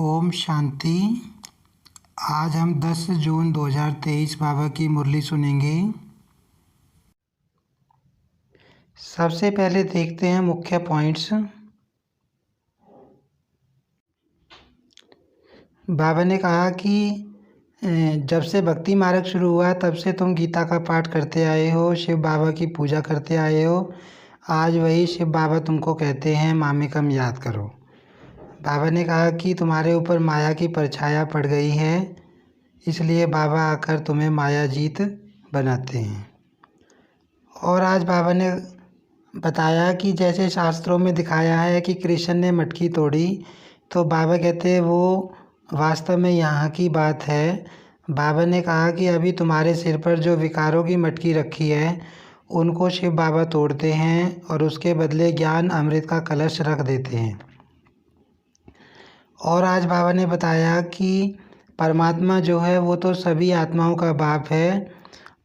ओम शांति। आज हम 10 जून 2023 बाबा की मुरली सुनेंगे। सबसे पहले देखते हैं मुख्य पॉइंट्स। बाबा ने कहा कि जब से भक्ति मार्ग शुरू हुआ तब से तुम गीता का पाठ करते आए हो, शिव बाबा की पूजा करते आए हो। आज वही शिव बाबा तुमको कहते हैं मामेकम याद करो। बाबा ने कहा कि तुम्हारे ऊपर माया की परछाया पड़ गई है, इसलिए बाबा आकर तुम्हें माया जीत बनाते हैं। और आज बाबा ने बताया कि जैसे शास्त्रों में दिखाया है कि कृष्ण ने मटकी तोड़ी, तो बाबा कहते हैं वो वास्तव में यहाँ की बात है। बाबा ने कहा कि अभी तुम्हारे सिर पर जो विकारों की मटकी रखी है उनको शिव बाबा तोड़ते हैं और उसके बदले ज्ञान अमृत का कलश रख देते हैं। और आज बाबा ने बताया कि परमात्मा जो है वो तो सभी आत्माओं का बाप है,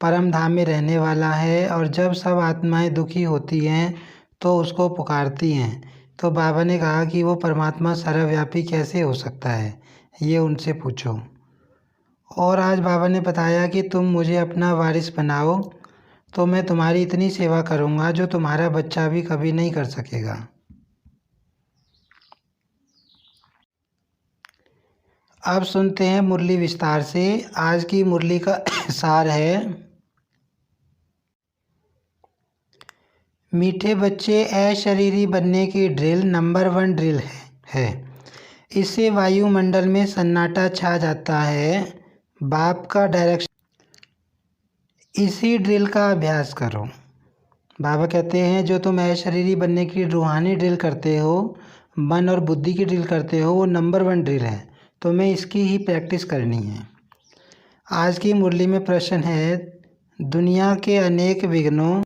परम धाम में रहने वाला है, और जब सब आत्माएं दुखी होती हैं तो उसको पुकारती हैं। तो बाबा ने कहा कि वो परमात्मा सर्वव्यापी कैसे हो सकता है, ये उनसे पूछो। और आज बाबा ने बताया कि तुम मुझे अपना वारिस बनाओ तो मैं तुम्हारी इतनी सेवा करूँगा जो तुम्हारा बच्चा भी कभी नहीं कर सकेगा। अब सुनते हैं मुरली विस्तार से। आज की मुरली का सार है, मीठे बच्चे अशरीरी बनने की ड्रिल नंबर 1 ड्रिल है। इससे वायुमंडल में सन्नाटा छा जाता है। बाप का डायरेक्शन, इसी ड्रिल का अभ्यास करो। बाबा कहते हैं जो तुम अशरीरी बनने की रूहानी ड्रिल करते हो, मन और बुद्धि की ड्रिल करते हो, वो नंबर 1 ड्रिल है, तुम्हें इसकी ही प्रैक्टिस करनी है। आज की मुरली में प्रश्न है, दुनिया के अनेक विघ्नों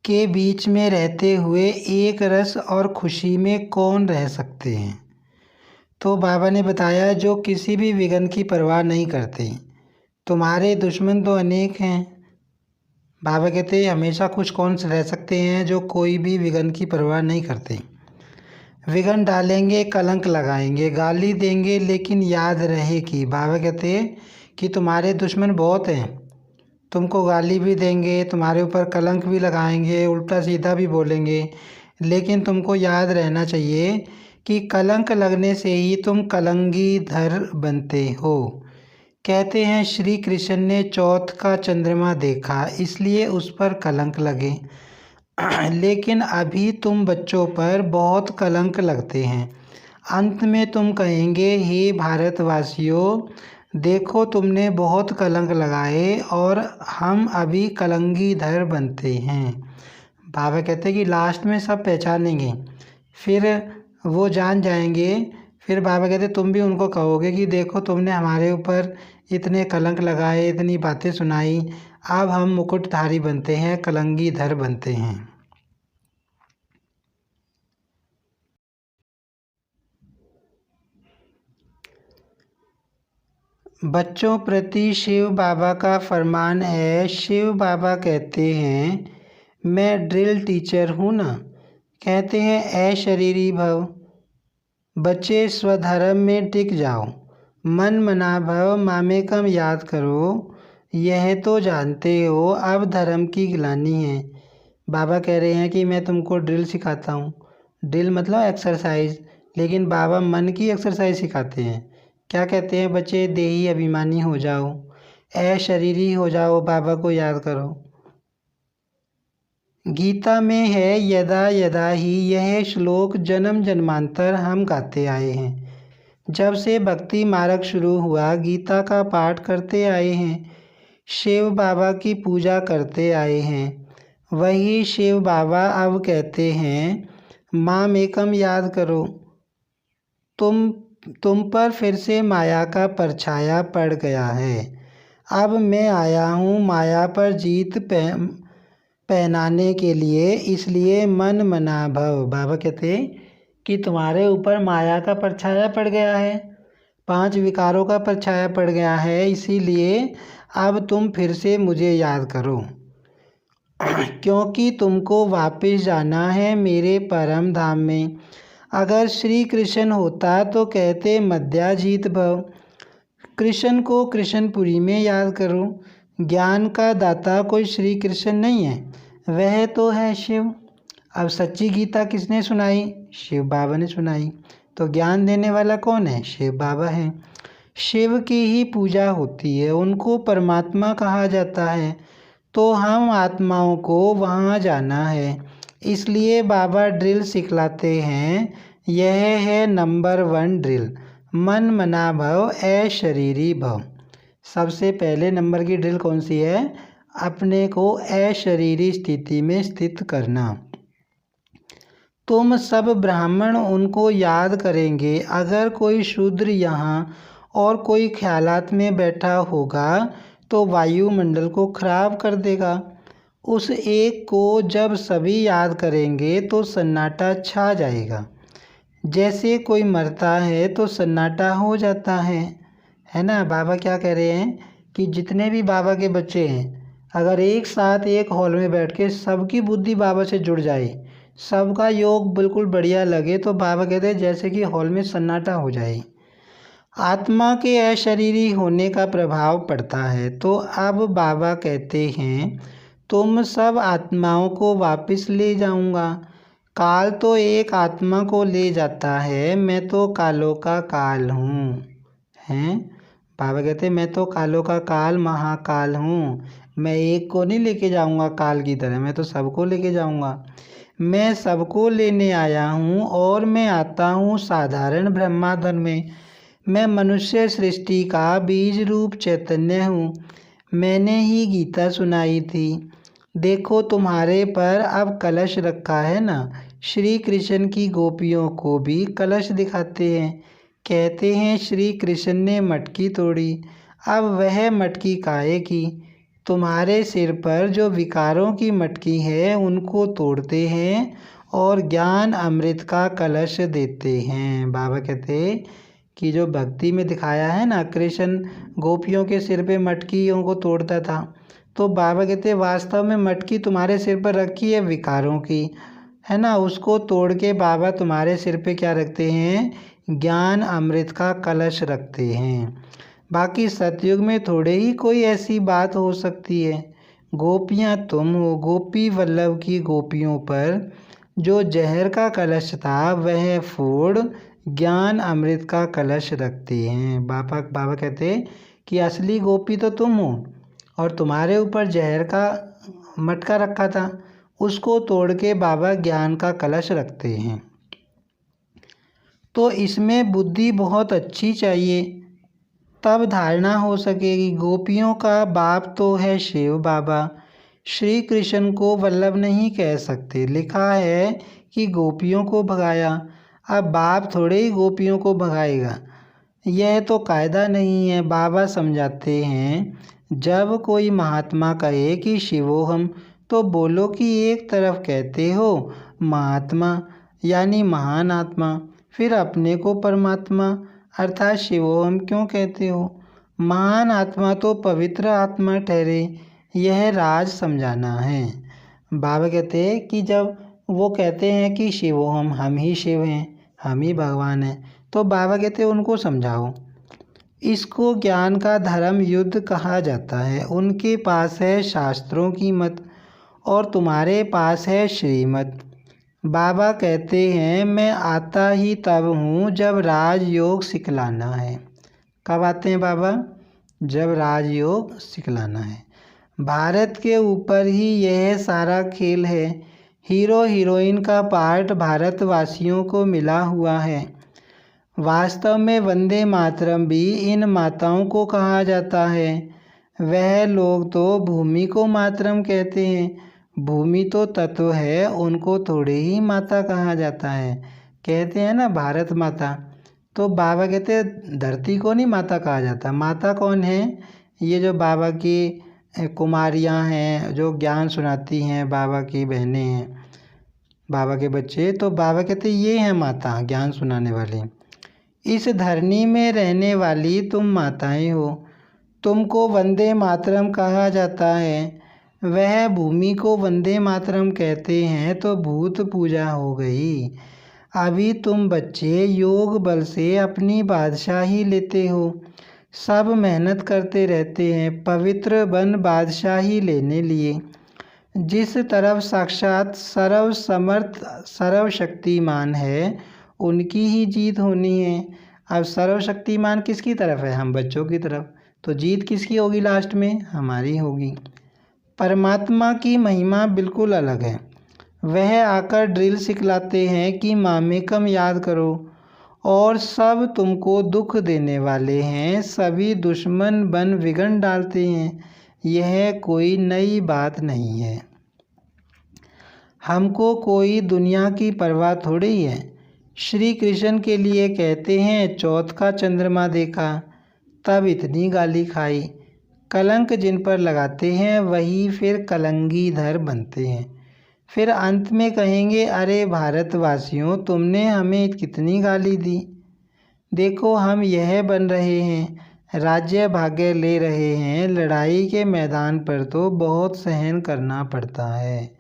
के बीच में रहते हुए एक रस और खुशी में कौन रह सकते हैं? तो बाबा ने बताया जो किसी भी विघ्न की परवाह नहीं करते। तुम्हारे दुश्मन तो अनेक हैं। बाबा कहते हैं हमेशा कुछ कौन रह सकते हैं जो कोई भी विघ्न की परवाह नहीं करते। विघ्न डालेंगे, कलंक लगाएंगे, गाली देंगे, लेकिन याद रहे कि बाबा कहते हैं कि तुम्हारे दुश्मन बहुत हैं। तुमको गाली भी देंगे, तुम्हारे ऊपर कलंक भी लगाएंगे, उल्टा सीधा भी बोलेंगे, लेकिन तुमको याद रहना चाहिए कि कलंक लगने से ही तुम कलंगीधर बनते हो। कहते हैं श्री कृष्ण ने चौथ का चंद्रमा देखा इसलिए उस पर कलंक लगे, लेकिन अभी तुम बच्चों पर बहुत कलंक लगते हैं। अंत में तुम कहेंगे हे भारतवासियों, देखो तुमने बहुत कलंक लगाए और हम अभी कलंगीधर बनते हैं। बाबा कहते हैं कि लास्ट में सब पहचानेंगे, फिर वो जान जाएंगे। फिर बाबा कहते तुम भी उनको कहोगे कि देखो तुमने हमारे ऊपर इतने कलंक लगाए, इतनी बातें सुनाई, अब हम मुकुटधारी बनते हैं, कलंगीधर बनते हैं। बच्चों प्रति शिव बाबा का फरमान है। शिव बाबा कहते हैं मैं ड्रिल टीचर हूँ ना। कहते हैं अशरीरी भव, बच्चे स्वधर्म में टिक जाओ, मन मना भव, मामेकम याद करो। यह तो जानते हो अब धर्म की गिलानी है। बाबा कह रहे हैं कि मैं तुमको ड्रिल सिखाता हूँ। ड्रिल मतलब एक्सरसाइज, लेकिन बाबा मन की एक्सरसाइज सिखाते हैं। क्या कहते हैं बच्चे, देही अभिमानी हो जाओ, अशरीरी हो जाओ, बाबा को याद करो। गीता में है यदा यदा ही, यह श्लोक जन्म जन्मांतर हम गाते आए हैं। जब से भक्ति मार्ग शुरू हुआ गीता का पाठ करते आए हैं, शिव बाबा की पूजा करते आए हैं। वही शिव बाबा अब कहते हैं मामेकम याद करो। तुम पर फिर से माया का परछाया पड़ गया है। अब मैं आया हूँ माया पर जीत पहनाने के लिए, इसलिए मन मना भव। बाबा कहते कि तुम्हारे ऊपर माया का परछाया पड़ गया है, 5 विकारों का परछाया पड़ गया है, इसीलिए अब तुम फिर से मुझे याद करो, क्योंकि तुमको वापस जाना है मेरे परम धाम में। अगर श्री कृष्ण होता तो कहते मध्याजीत भव। कृष्ण को कृष्णपुरी में याद करो। ज्ञान का दाता कोई श्री कृष्ण नहीं है, वह तो है शिव। अब सच्ची गीता किसने सुनाई? शिव बाबा ने सुनाई। तो ज्ञान देने वाला कौन है? शिव बाबा है। शिव की ही पूजा होती है, उनको परमात्मा कहा जाता है। तो हम आत्माओं को वहाँ जाना है, इसलिए बाबा ड्रिल सिखलाते हैं। यह है नंबर 1 ड्रिल, मन मना भव अशरीरी भव। सबसे पहले नंबर की ड्रिल कौन सी है? अपने को अशरीरी स्थिति में स्थित करना। तुम सब ब्राह्मण उनको याद करेंगे। अगर कोई शूद्र यहाँ और कोई ख्यालात में बैठा होगा तो वायुमंडल को खराब कर देगा। उस एक को जब सभी याद करेंगे तो सन्नाटा छा जाएगा। जैसे कोई मरता है तो सन्नाटा हो जाता है ना। बाबा क्या कह रहे हैं कि जितने भी बाबा के बच्चे हैं, अगर एक साथ एक हॉल में बैठ के सबकी बुद्धि बाबा से जुड़ जाए, सबका योग बिल्कुल बढ़िया लगे, तो बाबा कहते हैं जैसे कि हॉल में सन्नाटा हो जाए। आत्मा के अशरीरी होने का प्रभाव पड़ता है। तो अब बाबा कहते हैं तुम सब आत्माओं को वापस ले जाऊंगा। काल तो एक आत्मा को ले जाता है, मैं तो कालों का काल हूँ। हैं बाबा कहते हैं मैं तो कालों का काल महाकाल हूँ। मैं एक को नहीं लेके जाऊंगा काल की तरह, मैं तो सबको लेके जाऊंगा। मैं सबको लेने आया हूँ और मैं आता हूँ साधारण ब्रह्माधन में। मैं मनुष्य सृष्टि का बीज रूप चैतन्य हूँ। मैंने ही गीता सुनाई थी। देखो तुम्हारे पर अब कलश रखा है ना। श्री कृष्ण की गोपियों को भी कलश दिखाते हैं। कहते हैं श्री कृष्ण ने मटकी तोड़ी। अब वह मटकी काहे की? तुम्हारे सिर पर जो विकारों की मटकी है उनको तोड़ते हैं और ज्ञान अमृत का कलश देते हैं। बाबा कहते कि जो भक्ति में दिखाया है ना, कृष्ण गोपियों के सिर पे मटकियों को तोड़ता था, तो बाबा कहते वास्तव में मटकी तुम्हारे सिर पर रखी है विकारों की, है ना। उसको तोड़ के बाबा तुम्हारे सिर पे क्या रखते हैं? ज्ञान अमृत का कलश रखते हैं। बाकी सतयुग में थोड़े ही कोई ऐसी बात हो सकती है। गोपियाँ तुम हो। गोपी वल्लभ की गोपियों पर जो जहर का कलश था वह फोड़ ज्ञान अमृत का कलश रखते हैं। बाबा कहते कि असली गोपी तो तुम हो और तुम्हारे ऊपर जहर का मटका रखा था, उसको तोड़ के बाबा ज्ञान का कलश रखते हैं। तो इसमें बुद्धि बहुत अच्छी चाहिए, तब धारणा हो सकेगी। गोपियों का बाप तो है शिव बाबा। श्री कृष्ण को वल्लभ नहीं कह सकते। लिखा है कि गोपियों को भगाया। अब बाप थोड़े ही गोपियों को भगाएगा, यह तो कायदा नहीं है। बाबा समझाते हैं जब कोई महात्मा कहे कि शिवोहम, तो बोलो कि एक तरफ कहते हो महात्मा यानी महान आत्मा, फिर अपने को परमात्मा अर्थात शिवोहम क्यों कहते हो? महान आत्मा तो पवित्र आत्मा ठहरे, यह राज समझाना है। बाबा कहते हैं कि जब वो कहते हैं कि शिवोहम, हम ही शिव हैं, हम ही भगवान हैं, तो बाबा कहते हैं उनको समझाओ। इसको ज्ञान का धर्म युद्ध कहा जाता है। उनके पास है शास्त्रों की मत और तुम्हारे पास है श्रीमत। बाबा कहते हैं मैं आता ही तब हूँ जब राजयोग सिखलाना है। कब आते हैं बाबा? जब राजयोग सिखलाना है। भारत के ऊपर ही यह सारा खेल है। हीरो हीरोइन का पार्ट भारतवासियों को मिला हुआ है। वास्तव में वंदे मातरम भी इन माताओं को कहा जाता है। वह लोग तो भूमि को मातरम कहते हैं। भूमि तो तत्व है, उनको थोड़े ही माता कहा जाता है। कहते हैं ना भारत माता, तो बाबा कहते हैं धरती को नहीं माता कहा जाता। माता कौन है? ये जो बाबा की कुमारियाँ हैं, जो ज्ञान सुनाती हैं, बाबा की बहनें हैं, बाबा के बच्चे, तो बाबा कहते ये हैं माता, ज्ञान सुनाने वाली। इस धरनी में रहने वाली तुम माताएं हो। तुमको वंदे मातरम कहा जाता है। वह भूमि को वंदे मातरम कहते हैं तो भूत पूजा हो गई। अभी तुम बच्चे योग बल से अपनी बादशाही लेते हो। सब मेहनत करते रहते हैं पवित्र बन बादशाही लेने लिए। जिस तरफ साक्षात सर्वसमर्थ सर्वशक्तिमान है उनकी ही जीत होनी है। अब सर्वशक्तिमान किसकी तरफ है? हम बच्चों की तरफ। तो जीत किसकी होगी? लास्ट में हमारी होगी। परमात्मा की महिमा बिल्कुल अलग है। वह आकर ड्रिल सिखलाते हैं कि मामेकम याद करो, और सब तुमको दुख देने वाले हैं, सभी दुश्मन बन विघ्न डालते हैं। यह कोई नई बात नहीं है। हमको कोई दुनिया की परवाह थोड़ी है। श्री कृष्ण के लिए कहते हैं चौथ का चंद्रमा देखा तब इतनी गाली खाई। कलंक जिन पर लगाते हैं वही फिर कलंगीधर बनते हैं। फिर अंत में कहेंगे अरे भारतवासियों तुमने हमें कितनी गाली दी। देखो हम यह बन रहे हैं, राज्य भाग्य ले रहे हैं, लड़ाई के मैदान पर तो बहुत सहन करना पड़ता है।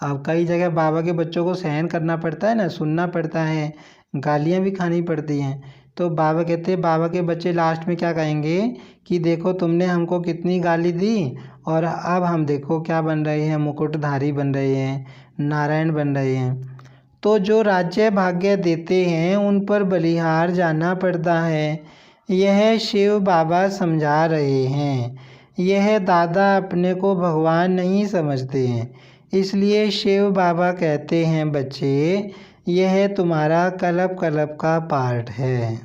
अब कई जगह बाबा के बच्चों को सहन करना पड़ता है ना, सुनना पड़ता है, गालियाँ भी खानी पड़ती हैं। तो बाबा कहते हैं, बाबा के बच्चे लास्ट में क्या कहेंगे कि देखो तुमने हमको कितनी गाली दी और अब हम देखो क्या बन रहे हैं, मुकुटधारी बन रहे हैं, नारायण बन रहे हैं। तो जो राज्य भाग्य देते हैं उन पर बलिहार जाना पड़ता है। यह शिव बाबा समझा रहे हैं। यह दादा अपने को भगवान नहीं समझते हैं, इसलिए शिव बाबा कहते हैं बच्चे यह तुम्हारा कल्प कल्प का पार्ट है।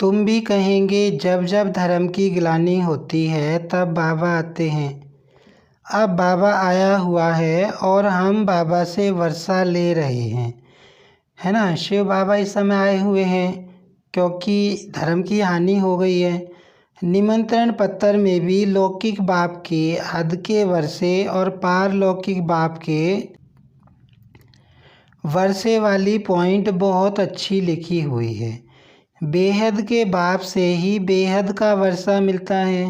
तुम भी कहेंगे जब जब धर्म की गिलानी होती है तब बाबा आते हैं। अब बाबा आया हुआ है और हम बाबा से वर्षा ले रहे हैं, है ना। शिव बाबा इस समय आए हुए हैं क्योंकि धर्म की हानि हो गई है। निमंत्रण पत्र में भी लौकिक बाप के हद के वर्षे और पारलौकिक बाप के वर्षे वाली पॉइंट बहुत अच्छी लिखी हुई है। बेहद के बाप से ही बेहद का वर्षा मिलता है।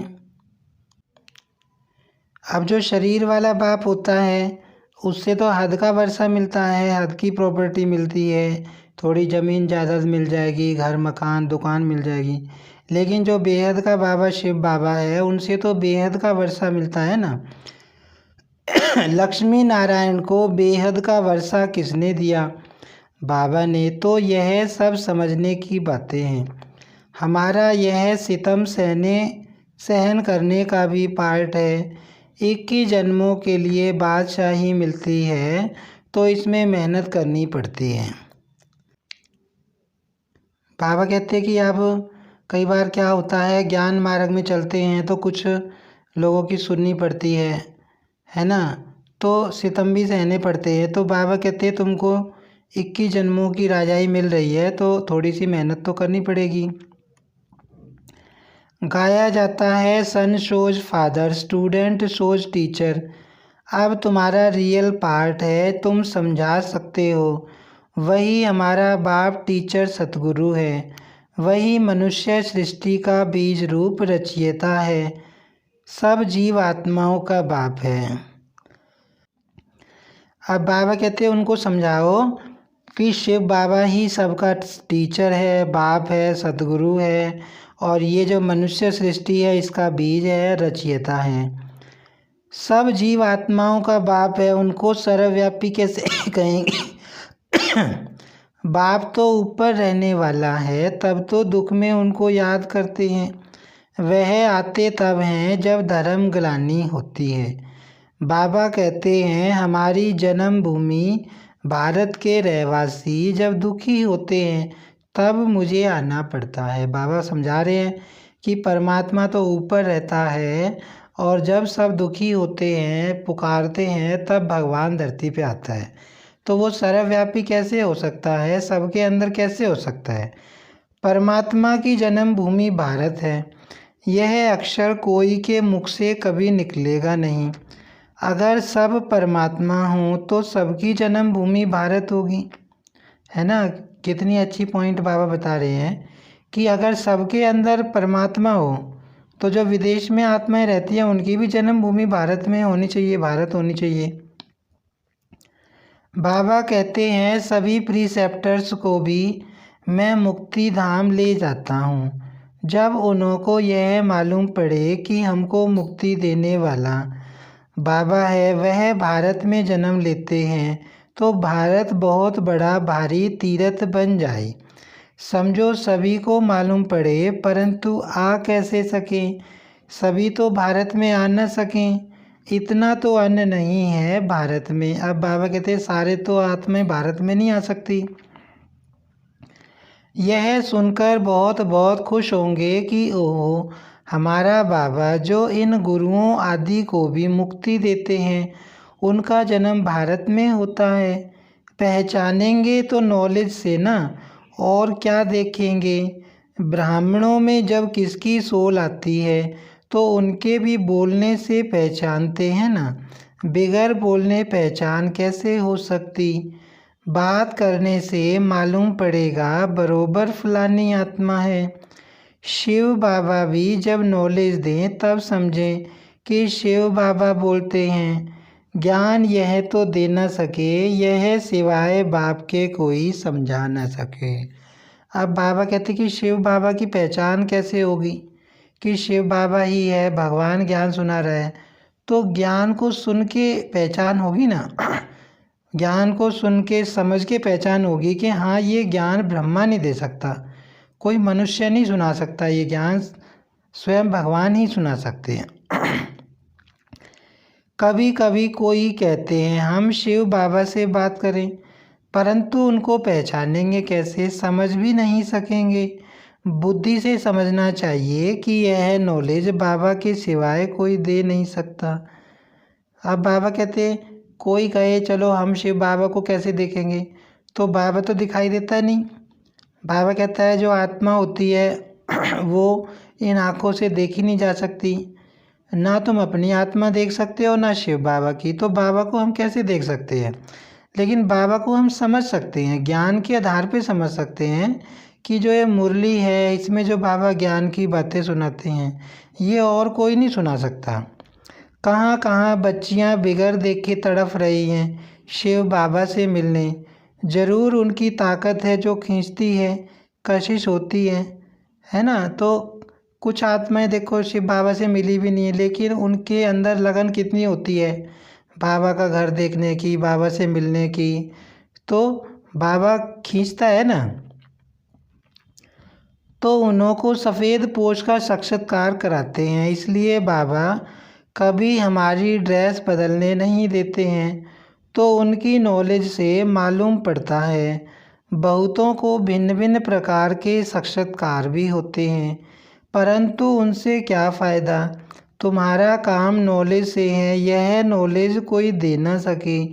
अब जो शरीर वाला बाप होता है उससे तो हद का वर्षा मिलता है, हद की प्रॉपर्टी मिलती है, थोड़ी ज़मीन जायदाद मिल जाएगी, घर मकान दुकान मिल जाएगी। लेकिन जो बेहद का बाबा शिव बाबा है उनसे तो बेहद का वर्षा मिलता है ना। लक्ष्मी नारायण को बेहद का वर्षा किसने दिया? बाबा ने। तो यह सब समझने की बातें हैं। हमारा यह सितम सहन करने का भी पार्ट है। 21 जन्मों के लिए बादशाही मिलती है तो इसमें मेहनत करनी पड़ती है। बाबा कहते हैं कि अब कई बार क्या होता है, ज्ञान मार्ग में चलते हैं तो कुछ लोगों की सुननी पड़ती है ना, तो सितम भी सहने पड़ते हैं। तो बाबा कहते हैं तुमको 21 जन्मों की राजाई मिल रही है तो थोड़ी सी मेहनत तो करनी पड़ेगी। गाया जाता है son shows father student shows teacher. अब तुम्हारा रियल पार्ट है, तुम समझा सकते हो। वही हमारा बाप टीचर सतगुरु है। वही मनुष्य सृष्टि का बीज रूप रचयिता है। सब जीव आत्माओं का बाप है। अब बाबा कहते हैं उनको समझाओ कि शिव बाबा ही सबका टीचर है, बाप है, सतगुरु है, और ये जो मनुष्य सृष्टि है इसका बीज है, रचयिता है। सब जीव आत्माओं का बाप है, उनको सर्वव्यापी कैसे कहेंगे? बाप तो ऊपर रहने वाला है, तब तो दुख में उनको याद करते हैं। वह आते तब हैं जब धर्म ग्लानि होती है। बाबा कहते हैं हमारी जन्मभूमि भारत के रहवासी जब दुखी होते हैं तब मुझे आना पड़ता है। बाबा समझा रहे हैं कि परमात्मा तो ऊपर रहता है और जब सब दुखी होते हैं पुकारते हैं तब भगवान धरती पे आता है। तो वो सर्वव्यापी कैसे हो सकता है, सबके अंदर कैसे हो सकता है? परमात्मा की जन्मभूमि भारत है। यह अक्षर कोई के मुख से कभी निकलेगा नहीं। अगर सब परमात्मा हों तो सबकी जन्मभूमि भारत होगी, है ना। कितनी अच्छी पॉइंट बाबा बता रहे हैं कि अगर सबके अंदर परमात्मा हो तो जो विदेश में आत्माएं रहती हैं उनकी भी जन्मभूमि भारत में होनी चाहिए, भारत होनी चाहिए। बाबा कहते हैं सभी प्रीसेप्टर्स को भी मैं मुक्ति धाम ले जाता हूँ। जब उनको यह मालूम पड़े कि हमको मुक्ति देने वाला बाबा है, वह भारत में जन्म लेते हैं, तो भारत बहुत बड़ा भारी तीर्थ बन जाए। समझो सभी को मालूम पड़े, परंतु आ कैसे सकें? सभी तो भारत में आ न सकें, इतना तो अन्न नहीं है भारत में। अब बाबा कहते हैं सारे तो आत्माएं भारत में नहीं आ सकती। यह सुनकर बहुत बहुत खुश होंगे कि ओह, हमारा बाबा जो इन गुरुओं आदि को भी मुक्ति देते हैं, उनका जन्म भारत में होता है। पहचानेंगे तो नॉलेज से ना, और क्या देखेंगे। ब्राह्मणों में जब किसकी सोल आती है तो उनके भी बोलने से पहचानते हैं ना, बगैर बोलने पहचान कैसे हो सकती। बात करने से मालूम पड़ेगा बरोबर फलानी आत्मा है। शिव बाबा भी जब नॉलेज दें तब समझें कि शिव बाबा बोलते हैं। ज्ञान यह तो दे न सके, यह सिवाय बाप के कोई समझा न सके। अब बाबा कहते कि शिव बाबा की पहचान कैसे होगी कि शिव बाबा ही है, भगवान ज्ञान सुना रहा है, तो ज्ञान को सुन के पहचान होगी ना। ज्ञान को सुन के समझ के पहचान होगी कि हाँ ये ज्ञान ब्रह्मा नहीं दे सकता, कोई मनुष्य नहीं सुना सकता, ये ज्ञान स्वयं भगवान ही सुना सकते हैं। कभी कभी कोई कहते हैं हम शिव बाबा से बात करें, परंतु उनको पहचानेंगे कैसे, समझ भी नहीं सकेंगे। बुद्धि से समझना चाहिए कि यह नॉलेज बाबा के सिवाय कोई दे नहीं सकता। अब बाबा कहते कोई कहे चलो हम शिव बाबा को कैसे देखेंगे, तो बाबा तो दिखाई देता नहीं। बाबा कहता है जो आत्मा होती है वो इन आँखों से देखी नहीं जा सकती, ना तुम अपनी आत्मा देख सकते हो ना शिव बाबा की, तो बाबा को हम कैसे देख सकते हैं। लेकिन बाबा को हम समझ सकते हैं, ज्ञान के आधार पे समझ सकते हैं कि जो ये मुरली है इसमें जो बाबा ज्ञान की बातें सुनाते हैं ये और कोई नहीं सुना सकता। कहाँ कहाँ बच्चियाँ बिगर देखे तड़फ रही हैं शिव बाबा से मिलने। ज़रूर उनकी ताकत है जो खींचती है, कशिश होती है ना। तो कुछ आत्माएं देखो शिव बाबा से मिली भी नहीं है, लेकिन उनके अंदर लगन कितनी होती है बाबा का घर देखने की, बाबा से मिलने की, तो बाबा खींचता है ना। तो उन्हों को सफ़ेद पोश का साक्षात्कार कराते हैं, इसलिए बाबा कभी हमारी ड्रेस बदलने नहीं देते हैं। तो उनकी नॉलेज से मालूम पड़ता है बहुतों को भिन्न भिन्न प्रकार के साक्षात्कार भी होते हैं, परंतु उनसे क्या फ़ायदा। तुम्हारा काम नॉलेज से है, यह नॉलेज कोई दे ना सके,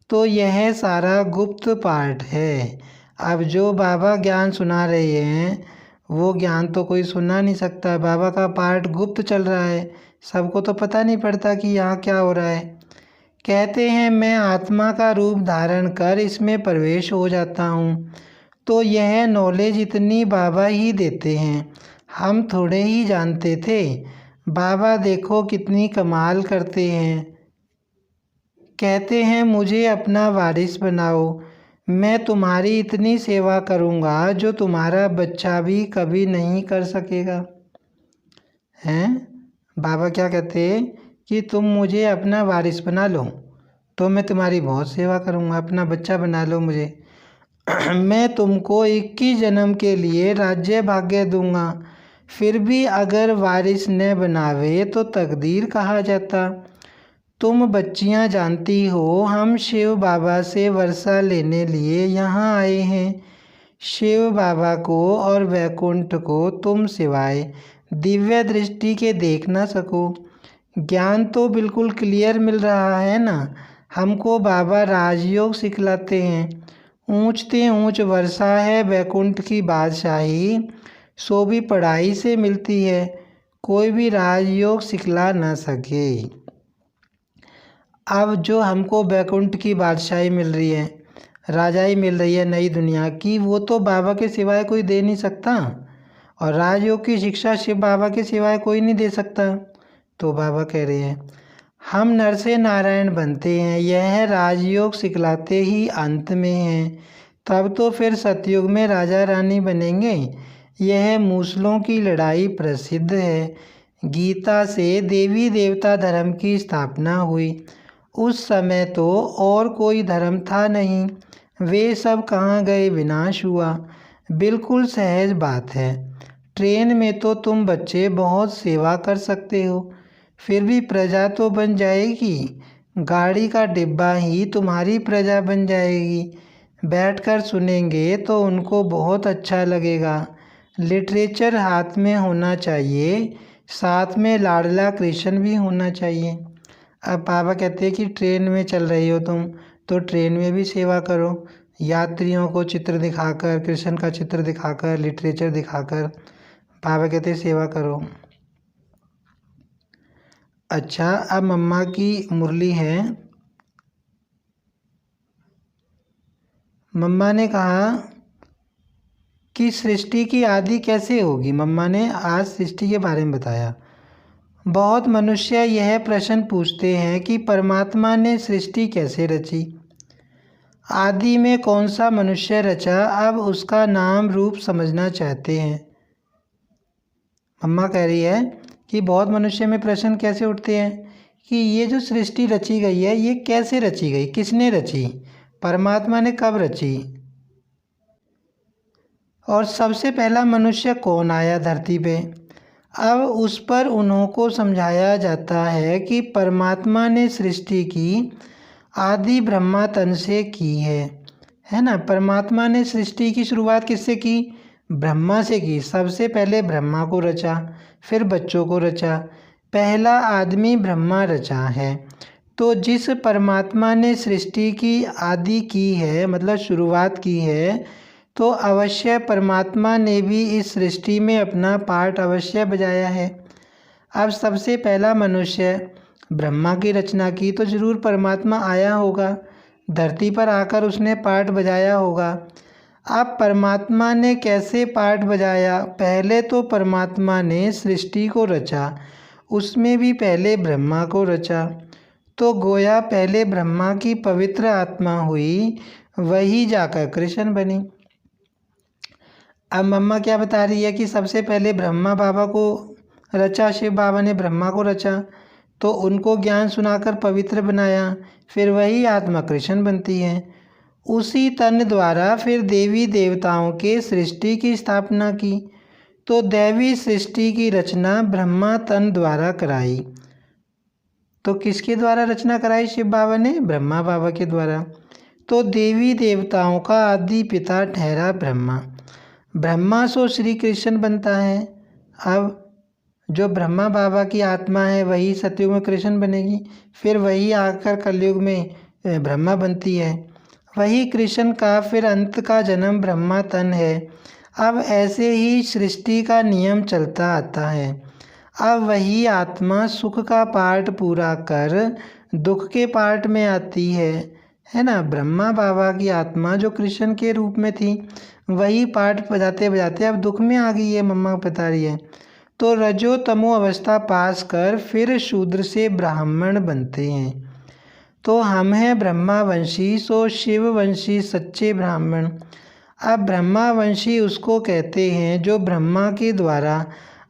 तो यह सारा गुप्त पाठ है। अब जो बाबा ज्ञान सुना रहे हैं वो ज्ञान तो कोई सुना नहीं सकता, बाबा का पाठ गुप्त चल रहा है, सबको तो पता नहीं पड़ता कि यहाँ क्या हो रहा है। कहते हैं मैं आत्मा का रूप धारण कर इसमें प्रवेश हो जाता हूँ, तो यह नॉलेज इतनी बाबा ही देते हैं, हम थोड़े ही जानते थे। बाबा देखो कितनी कमाल करते हैं। कहते हैं मुझे अपना वारिस बनाओ, मैं तुम्हारी इतनी सेवा करूँगा जो तुम्हारा बच्चा भी कभी नहीं कर सकेगा। हैं बाबा क्या कहते हैं कि तुम मुझे अपना वारिस बना लो तो मैं तुम्हारी बहुत सेवा करूँगा, अपना बच्चा बना लो मुझे। मैं तुमको 21 जन्म के लिए राज्य भाग्य दूंगा, फिर भी अगर वारिस न बनावे तो तकदीर कहा जाता। तुम बच्चियां जानती हो हम शिव बाबा से वर्षा लेने लिए यहाँ आए हैं। शिव बाबा को और वैकुंठ को तुम सिवाय दिव्य दृष्टि के देख ना सको। ज्ञान तो बिल्कुल क्लियर मिल रहा है ना। हमको बाबा राजयोग सिखलाते हैं। ऊंचते ऊंच वर्षा है वैकुंठ की बादशाही, सो भी पढ़ाई से मिलती है, कोई भी राजयोग सिखला ना सके। अब जो हमको वैकुंठ की बादशाही मिल रही है, राजाई मिल रही है नई दुनिया की, वो तो बाबा के सिवाय कोई दे नहीं सकता, और राजयोग की शिक्षा शिव बाबा के सिवाय कोई नहीं दे सकता। तो बाबा कह रहे हैं हम नर से नारायण बनते हैं, यह राजयोग सिखलाते ही अंत में है। तब तो फिर सतयुग में राजा रानी बनेंगे। यह मूसलों की लड़ाई प्रसिद्ध है। गीता से देवी देवता धर्म की स्थापना हुई। उस समय तो और कोई धर्म था नहीं। वे सब कहाँ गए, विनाश हुआ। बिल्कुल सहज बात है। ट्रेन में तो तुम बच्चे बहुत सेवा कर सकते हो, फिर भी प्रजा तो बन जाएगी। गाड़ी का डिब्बा ही तुम्हारी प्रजा बन जाएगी। बैठकर सुनेंगे तो उनको बहुत अच्छा लगेगा। लिटरेचर हाथ में होना चाहिए, साथ में लाडला कृष्ण भी होना चाहिए। अब पापा कहते हैं कि ट्रेन में चल रही हो तुम, तो ट्रेन में भी सेवा करो, यात्रियों को चित्र दिखाकर, कृष्ण का चित्र दिखाकर, लिटरेचर दिखाकर पापा कहते हैं सेवा करो। अच्छा, अब मम्मा की मुरली है। मम्मा ने कहा कि सृष्टि की आदि कैसे होगी। मम्मा ने आज सृष्टि के बारे में बताया। बहुत मनुष्य यह प्रश्न पूछते हैं कि परमात्मा ने सृष्टि कैसे रची, आदि में कौन सा मनुष्य रचा। अब उसका नाम रूप समझना चाहते हैं। मम्मा कह रही है कि बहुत मनुष्य में प्रश्न कैसे उठते हैं कि ये जो सृष्टि रची गई है, ये कैसे रची गई, किसने रची, परमात्मा ने कब रची, और सबसे पहला मनुष्य कौन आया धरती पे। अब उस पर उन्हों को समझाया जाता है कि परमात्मा ने सृष्टि की आदि ब्रह्मा तन से की है ना। परमात्मा ने सृष्टि की शुरुआत किससे की, ब्रह्मा से की। सबसे पहले ब्रह्मा को रचा, फिर बच्चों को रचा। पहला आदमी ब्रह्मा रचा है। तो जिस परमात्मा ने सृष्टि की आदि की है, मतलब शुरुआत की है, तो अवश्य परमात्मा ने भी इस सृष्टि में अपना पार्ट अवश्य बजाया है। अब सबसे पहला मनुष्य ब्रह्मा की रचना की, तो ज़रूर परमात्मा आया होगा, धरती पर आकर उसने पार्ट बजाया होगा। अब परमात्मा ने कैसे पार्ट बजाया, पहले तो परमात्मा ने सृष्टि को रचा, उसमें भी पहले ब्रह्मा को रचा। तो गोया पहले ब्रह्मा की पवित्र आत्मा हुई, वही जाकर कृष्ण बनी। अब मम्मा क्या बता रही है कि सबसे पहले ब्रह्मा बाबा को रचा, शिव बाबा ने ब्रह्मा को रचा, तो उनको ज्ञान सुनाकर पवित्र बनाया, फिर वही आत्मा कृष्ण बनती है। उसी तन द्वारा फिर देवी देवताओं के सृष्टि की स्थापना की। तो दैवी सृष्टि की रचना ब्रह्मा तन द्वारा कराई। तो किसके द्वारा रचना कराई शिव बाबा ने, ब्रह्मा बाबा के द्वारा। तो देवी देवताओं का आदि पिता ठहरा ब्रह्मा। ब्रह्मा से श्री कृष्ण बनता है। अब जो ब्रह्मा बाबा की आत्मा है वही सतयुग में कृष्ण बनेगी, फिर वही आकर कलयुग में ब्रह्मा बनती है। वही कृष्ण का फिर अंत का जन्म ब्रह्मा तन है। अब ऐसे ही सृष्टि का नियम चलता आता है। अब वही आत्मा सुख का पार्ट पूरा कर दुख के पार्ट में आती है ना। ब्रह्मा बाबा की आत्मा जो कृष्ण के रूप में थी, वही पार्ट बजाते बजाते अब दुख में आ गई है, मम्मा बता रही है। तो रजो तमो अवस्था पास कर फिर शूद्र से ब्राह्मण बनते हैं। तो हम हैं ब्रह्मावंशी, सो शिववंशी सच्चे ब्राह्मण। अब ब्रह्मावंशी उसको कहते हैं जो ब्रह्मा के द्वारा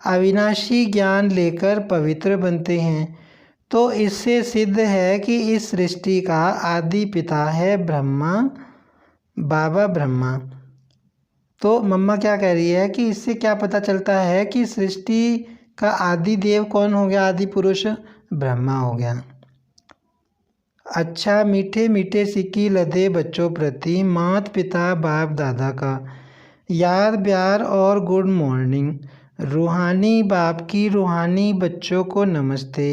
अविनाशी ज्ञान लेकर पवित्र बनते हैं। तो इससे सिद्ध है कि इस सृष्टि का आदि पिता है ब्रह्मा बाबा ब्रह्मा। तो मम्मा क्या कह रही है कि इससे क्या पता चलता है कि सृष्टि का आदि देव कौन हो गया, आदि पुरुष ब्रह्मा हो गया। अच्छा, मीठे मीठे सिक्की लदे बच्चों प्रति माता पिता बाप दादा का याद प्यार और गुड मॉर्निंग। रूहानी बाप की रूहानी बच्चों को नमस्ते।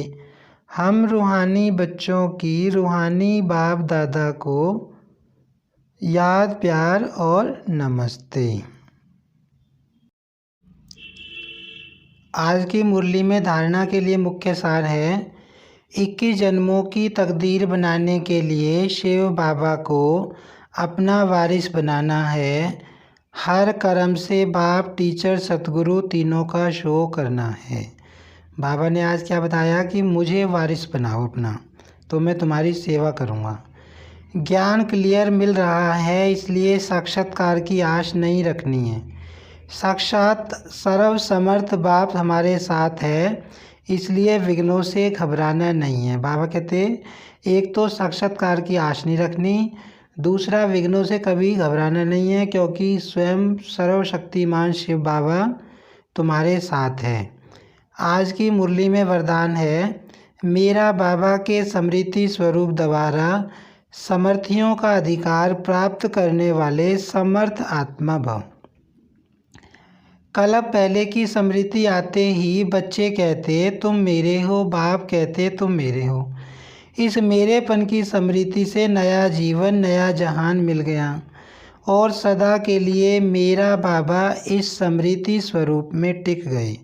हम रूहानी बच्चों की रूहानी बाप दादा को याद प्यार और नमस्ते। आज की मुरली में धारणा के लिए मुख्य सार है, 21 जन्मों की तकदीर बनाने के लिए शिव बाबा को अपना वारिस बनाना है। हर कर्म से बाप टीचर सतगुरु तीनों का शो करना है। बाबा ने आज क्या बताया कि मुझे वारिस बनाओ अपना, तो मैं तुम्हारी सेवा करूँगा। ज्ञान क्लियर मिल रहा है, इसलिए साक्षात्कार की आश नहीं रखनी है। साक्षात सर्वसमर्थ बाप हमारे साथ है, इसलिए विघ्नों से घबराना नहीं है। बाबा कहते एक तो साक्षात्कार की आश नहीं रखनी, दूसरा विघ्नों से कभी घबराना नहीं है, क्योंकि स्वयं सर्वशक्तिमान शिव बाबा तुम्हारे साथ है। आज की मुरली में वरदान है, मेरा बाबा के स्मृति स्वरूप द्वारा समर्थियों का अधिकार प्राप्त करने वाले समर्थ आत्मा भव। कल्प पहले की स्मृति आते ही बच्चे कहते तुम मेरे हो, बाप कहते तुम मेरे हो। इस मेरेपन की स्मृति से नया जीवन, नया जहान मिल गया और सदा के लिए मेरा बाबा इस स्मृति स्वरूप में टिक गए।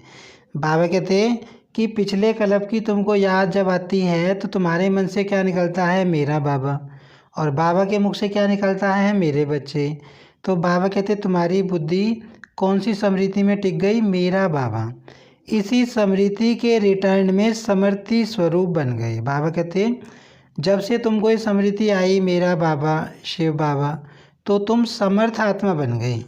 बाबा कहते कि पिछले कल्प की तुमको याद जब आती है तो तुम्हारे मन से क्या निकलता है, मेरा बाबा, और बाबा के मुख से क्या निकलता है, मेरे बच्चे। तो बाबा कहते तुम्हारी बुद्धि कौन सी स्मृति में टिक गई, मेरा बाबा। इसी स्मृति के रिटर्न में समर्थी स्वरूप बन गए। बाबा कहते जब से तुमको ये स्मृति आई मेरा बाबा शिव बाबा, तो तुम समर्थ आत्मा बन गई,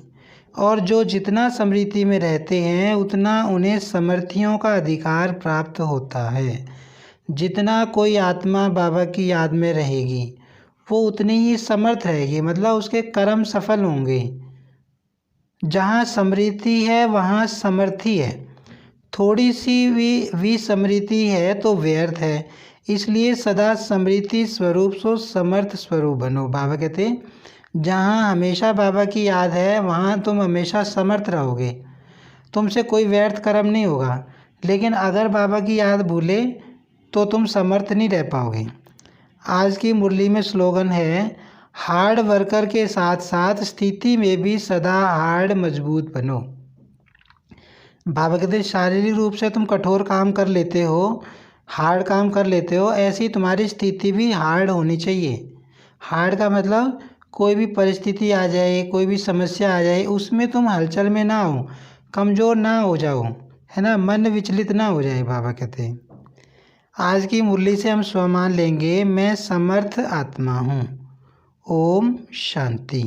और जो जितना स्मृति में रहते हैं उतना उन्हें समर्थियों का अधिकार प्राप्त होता है। जितना कोई आत्मा बाबा की याद में रहेगी वो उतनी ही समर्थ रहेगी, मतलब उसके कर्म सफल होंगे। जहाँ स्मृति है वहाँ समर्थी है, थोड़ी सी भी विस्मृति है तो व्यर्थ है। इसलिए सदा स्मृति स्वरूप सो समर्थ स्वरूप बनो। बाबा कहते जहाँ हमेशा बाबा की याद है वहाँ तुम हमेशा समर्थ रहोगे, तुमसे कोई व्यर्थ कर्म नहीं होगा। लेकिन अगर बाबा की याद भूले तो तुम समर्थ नहीं रह पाओगे। आज की मुरली में स्लोगन है, हार्ड वर्कर के साथ साथ स्थिति में भी सदा हार्ड मजबूत बनो। बाबा कहते शारीरिक रूप से तुम कठोर काम कर लेते हो, हार्ड काम कर लेते हो, ऐसी तुम्हारी स्थिति भी हार्ड होनी चाहिए। हार्ड का मतलब कोई भी परिस्थिति आ जाए, कोई भी समस्या आ जाए, उसमें तुम हलचल में ना हो, कमज़ोर ना हो जाओ, है ना, मन विचलित ना हो जाए। बाबा कहते हैं आज की मुरली से हम स्वमान लेंगे, मैं समर्थ आत्मा हूँ। ओम शांति।